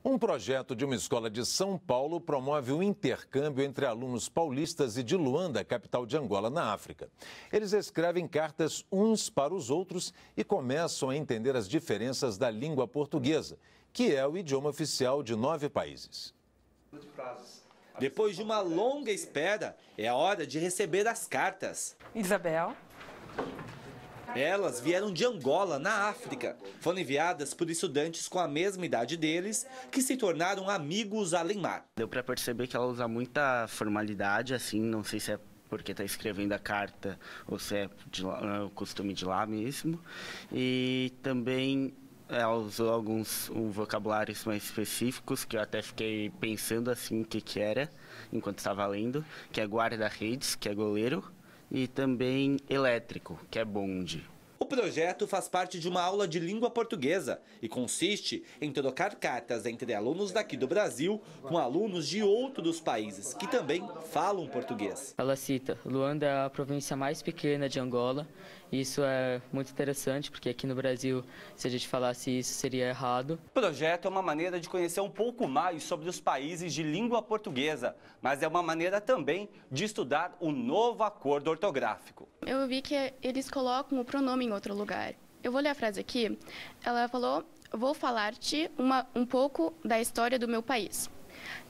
Um projeto de uma escola de São Paulo promove o intercâmbio entre alunos paulistas e de Luanda, capital de Angola, na África. Eles escrevem cartas uns para os outros e começam a entender as diferenças da língua portuguesa, que é o idioma oficial de 9 países. Depois de uma longa espera, é a hora de receber as cartas. Isabel. Elas vieram de Angola, na África. Foram enviadas por estudantes com a mesma idade deles, que se tornaram amigos além mar. Deu para perceber que ela usa muita formalidade, assim, não sei se é porque está escrevendo a carta ou se é o costume de lá mesmo. E também ela usou alguns vocabulários mais específicos, que eu até fiquei pensando assim o que era, enquanto estava lendo, que é guarda-redes, que é goleiro, e também elétrico, que é bonde. O projeto faz parte de uma aula de língua portuguesa e consiste em trocar cartas entre alunos daqui do Brasil com alunos de outros países que também falam português. Ela cita: Luanda é a província mais pequena de Angola. Isso é muito interessante, porque aqui no Brasil, se a gente falasse isso, seria errado. O projeto é uma maneira de conhecer um pouco mais sobre os países de língua portuguesa, mas é uma maneira também de estudar o novo acordo ortográfico. Eu vi que eles colocam o pronome em outro lugar. Eu vou ler a frase aqui. Ela falou: vou falar-te um pouco da história do meu país.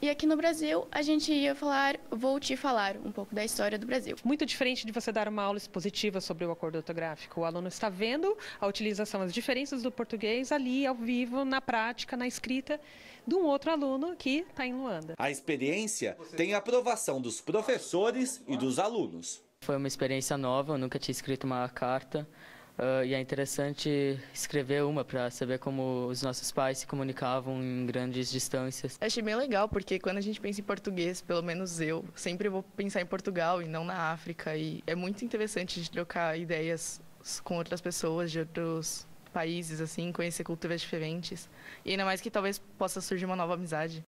E aqui no Brasil, a gente ia falar: vou te falar um pouco da história do Brasil. Muito diferente de você dar uma aula expositiva sobre o acordo ortográfico. O aluno está vendo a utilização, as diferenças do português ali, ao vivo, na prática, na escrita, de um outro aluno que está em Luanda. A experiência tem a aprovação dos professores e dos alunos. Foi uma experiência nova, eu nunca tinha escrito uma carta. E é interessante escrever uma para saber como os nossos pais se comunicavam em grandes distâncias. Achei bem legal, porque quando a gente pensa em português, pelo menos eu, sempre vou pensar em Portugal e não na África. E é muito interessante de trocar ideias com outras pessoas de outros países, assim, conhecer culturas diferentes. E ainda mais que talvez possa surgir uma nova amizade.